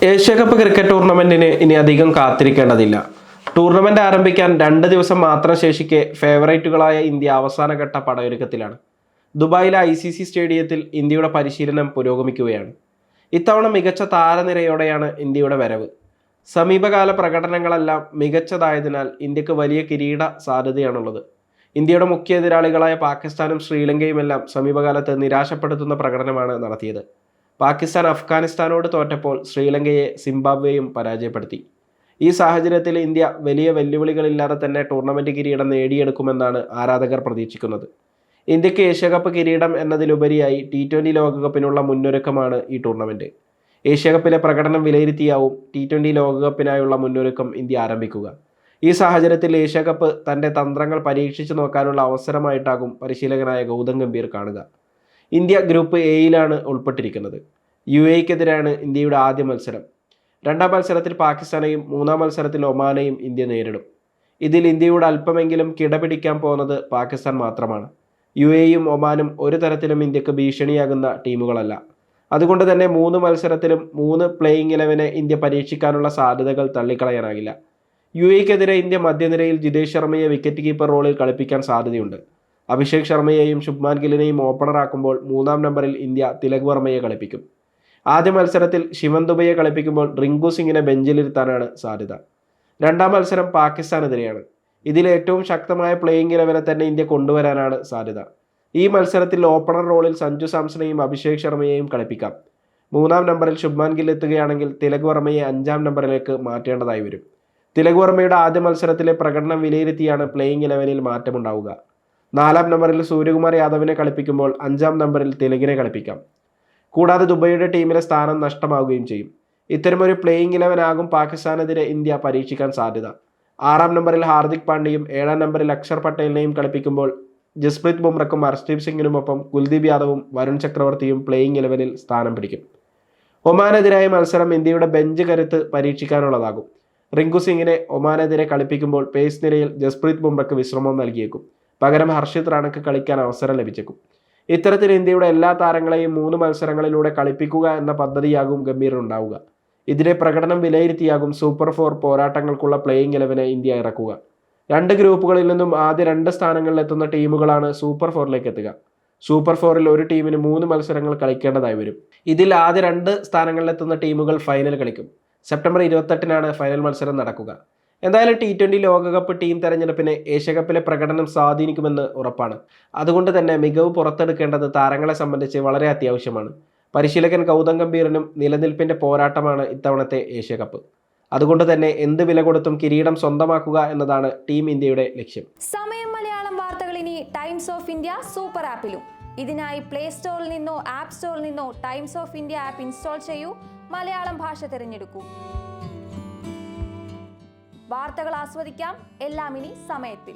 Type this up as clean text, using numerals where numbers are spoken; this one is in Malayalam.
ഏഷ്യാകപ്പ് ക്രിക്കറ്റ് ടൂർണമെന്റിന് ഇനി അധികം കാത്തിരിക്കേണ്ടതില്ല. ടൂർണമെന്റ് ആരംഭിക്കാൻ 2 ദിവസം മാത്രം ശേഷിക്കെ ഫേവറേറ്റുകളായ ഇന്ത്യ അവസാനഘട്ട പടയൊരുക്കത്തിലാണ്. ദുബായിലെ ICC സ്റ്റേഡിയത്തിൽ ഇന്ത്യയുടെ പരിശീലനം പുരോഗമിക്കുകയാണ്. ഇത്തവണ മികച്ച താരനിരയോടെയാണ് ഇന്ത്യയുടെ വരവ്. സമീപകാല പ്രകടനങ്ങളെല്ലാം മികച്ചതായതിനാൽ ഇന്ത്യക്ക് വലിയ കിരീട സാധ്യതയാണുള്ളത്. ഇന്ത്യയുടെ മുഖ്യ എതിരാളികളായ പാകിസ്ഥാനും ശ്രീലങ്കയുമെല്ലാം സമീപകാലത്ത് നിരാശപ്പെടുത്തുന്ന പ്രകടനമാണ് നടത്തിയത്. പാകിസ്ഥാൻ അഫ്ഗാനിസ്ഥാനോട് തോറ്റപ്പോൾ ശ്രീലങ്കയെ സിംബാബ്വേയും പരാജയപ്പെടുത്തി. ഈ സാഹചര്യത്തിൽ ഇന്ത്യ വലിയ വെല്ലുവിളികളില്ലാതെ തന്നെ ടൂർണമെന്റ് കിരീടം നേടിയെടുക്കുമെന്നാണ് ആരാധകർ പ്രതീക്ഷിക്കുന്നത്. ഇന്ത്യക്ക് ഏഷ്യാകപ്പ് കിരീടം എന്നതിലുപരിയായി T20 ലോകകപ്പിനുള്ള മുന്നൊരുക്കമാണ് ഈ ടൂർണമെന്റ്. ഏഷ്യാകപ്പിലെ പ്രകടനം വിലയിരുത്തിയാവും T20 ലോകകപ്പിനായുള്ള മുന്നൊരുക്കം ഇന്ത്യ ആരംഭിക്കുക. ഈ സാഹചര്യത്തിൽ ഏഷ്യാകപ്പ് തൻ്റെ തന്ത്രങ്ങൾ പരീക്ഷിച്ചു നോക്കാനുള്ള അവസരമായിട്ടാകും പരിശീലകനായ ഗൗതം ഗംഭീർ കാണുക. India group എയിലാണ് ഉൾപ്പെട്ടിരിക്കുന്നത്. UAEക്കെതിരെയാണ് ഇന്ത്യയുടെ ആദ്യ മത്സരം. 2ാം മത്സരത്തിൽ പാകിസ്ഥാനെയും 3ാം മത്സരത്തിൽ ഒമാനെയും ഇന്ത്യ നേരിടും. ഇതിൽ ഇന്ത്യയുടെ അല്പമെങ്കിലും കിടപിടിക്കാൻ പോകുന്നത് പാകിസ്ഥാൻ മാത്രമാണ്. UAEയും ഒമാനും ഒരു തരത്തിലും ഇന്ത്യക്ക് ഭീഷണിയാകുന്ന ടീമുകളല്ല. അതുകൊണ്ട് തന്നെ 3 മത്സരത്തിലും 3 പ്ലേയിങ് 11 ഇന്ത്യ പരീക്ഷിക്കാനുള്ള സാധ്യതകൾ തള്ളിക്കളയാനാകില്ല. UAEക്കെതിരെ ഇന്ത്യ മധ്യനിരയിൽ ജിതേഷ് ശർമ്മയെ വിക്കറ്റ് കീപ്പർ റോളിൽ കളിപ്പിക്കാൻ സാധ്യതയുണ്ട്. അഭിഷേക് ശർമ്മയെയും ശുഭ്മാൻ ഗില്ലിനെയും ഓപ്പണറാക്കുമ്പോൾ 3ാം നമ്പറിൽ ഇന്ത്യ തിലക് വർമ്മയെ കളിപ്പിക്കും. ആദ്യ മത്സരത്തിൽ ശിവൻ ദുബയെ കളിപ്പിക്കുമ്പോൾ റിങ്കു സിംഗിനെ ബെഞ്ചിലിരുത്താനാണ് സാധ്യത. 2ാം മത്സരം പാകിസ്ഥാനെതിരെയാണ്. ഇതിൽ ഏറ്റവും ശക്തമായ പ്ലേയിങ് 11 തന്നെ ഇന്ത്യ കൊണ്ടുവരാനാണ് സാധ്യത. ഈ മത്സരത്തിൽ ഓപ്പണർ റോളിൽ സഞ്ജു സാംസണെയും അഭിഷേക് ശർമ്മയെയും കളിപ്പിക്കാം. 3ാം നമ്പറിൽ ശുഭ്മാൻ ഗിൽ എത്തുകയാണെങ്കിൽ തിലക് വർമ്മയെ 5ാം നമ്പറിലേക്ക് മാറ്റേണ്ടതായി വരും. തിലക് വർമ്മയുടെ ആദ്യ മത്സരത്തിലെ പ്രകടനം വിലയിരുത്തിയാണ് പ്ലേയിങ് 11-ൽ മാറ്റമുണ്ടാവുക. 4ാം നമ്പറിൽ സൂര്യകുമാർ യാദവിനെ കളിപ്പിക്കുമ്പോൾ 5ാം നമ്പറിൽ തിലകിനെ കളിപ്പിക്കാം. കൂടാതെ ദുബൈയുടെ ടീമിലെ സ്ഥാനം നഷ്ടമാവുകയും ചെയ്യും. ഇത്തരമൊരു പ്ലേയിങ് 11 ആകും പാകിസ്ഥാനെതിരെ ഇന്ത്യ പരീക്ഷിക്കാൻ സാധ്യത. 6ാം നമ്പറിൽ ഹാർദിക് പാണ്ഡ്യയും 7ാം നമ്പറിൽ അക്ഷർ പട്ടേലിനെയും കളിപ്പിക്കുമ്പോൾ ജസ്പ്രീത് ബുംറയ്ക്കും ഹർഷ്ദീപ് സിംഗിനുമൊപ്പം കുൽദീപ് യാദവും വരുൺ ചക്രവർത്തിയും പ്ലേയിങ് 11-ൽ സ്ഥാനം പിടിക്കും. ഒമാനെതിരായ മത്സരം ഇന്ത്യയുടെ ബെഞ്ച് കരുത്ത് പരീക്ഷിക്കാനുള്ളതാകും. റിങ്കു സിംഗിനെ ഒമാനെതിരെ കളിപ്പിക്കുമ്പോൾ പേസ് നിരയിൽ ജസ്പ്രീത് ബുംറയ്ക്ക് വിശ്രമം നൽകിയേക്കും. പകരം ഹർഷിത് റാണയ്ക്ക് കളിക്കാൻ അവസരം ലഭിച്ചേക്കും. ഇത്തരത്തിൽ ഇന്ത്യയുടെ എല്ലാ താരങ്ങളെയും 3 മത്സരങ്ങളിലൂടെ കളിപ്പിക്കുക എന്ന പദ്ധതിയാകും ഗംഭീറിനുണ്ടാവുക. ഇതിലെ പ്രകടനം വിലയിരുത്തിയാകും സൂപ്പർ 4 പോരാട്ടങ്ങൾക്കുള്ള പ്ലേയിങ് 11 ഇന്ത്യ ഇറക്കുക. 2 ഗ്രൂപ്പുകളിൽ നിന്നും ആദ്യ 2 സ്ഥാനങ്ങളിൽ എത്തുന്ന ടീമുകളാണ് സൂപ്പർ 4ലേക്ക് എത്തുക. സൂപ്പർ 4-ൽ ഒരു ടീമിന് 3 മത്സരങ്ങൾ കളിക്കേണ്ടതായി വരും. ഇതിൽ ആദ്യ 2 സ്ഥാനങ്ങളിലെത്തുന്ന ടീമുകൾ ഫൈനൽ കളിക്കും. സെപ്റ്റംബർ 28-നാണ് ഫൈനൽ മത്സരം നടക്കുക. എന്തായാലും T20 ലോകകപ്പ് ടീം തെരഞ്ഞെടുപ്പിനെ ഏഷ്യാകപ്പിലെ പ്രകടനം സ്വാധീനിക്കുമെന്ന് ഉറപ്പാണ്. അതുകൊണ്ട് തന്നെ മികവ് പുറത്തെടുക്കേണ്ടത് താരങ്ങളെ സംബന്ധിച്ച് വളരെ അത്യാവശ്യമാണ്. പരിശീലകൻ ഗൗതം ഗംഭീറിനും നിലനിൽപ്പിന്റെ പോരാട്ടമാണ് ഇത്തവണത്തെ ഏഷ്യാകപ്പ്. അതുകൊണ്ട് തന്നെ എന്ത് വില കൊടുത്തും കിരീടം സ്വന്തമാക്കുക എന്നതാണ് ടീം ഇന്ത്യയുടെ ലക്ഷ്യം. സമയം മലയാളം വാർത്തകൾ ഇനി ടൈംസ് ഓഫ് ഇന്ത്യ സൂപ്പർ ആപ്പിലും. ഇതിനായി പ്ലേ സ്റ്റോറിൽ നിന്നോ ആപ്പ് സ്റ്റോറിൽ നിന്നോ times of India app install ചെയ്യൂ. മലയാളം ഭാഷ തിരഞ്ഞെടുക്കൂ. വാർത്തകൾ ആസ്വദിക്കാം. എല്ലാം ഇനി സമയത്തിൽ.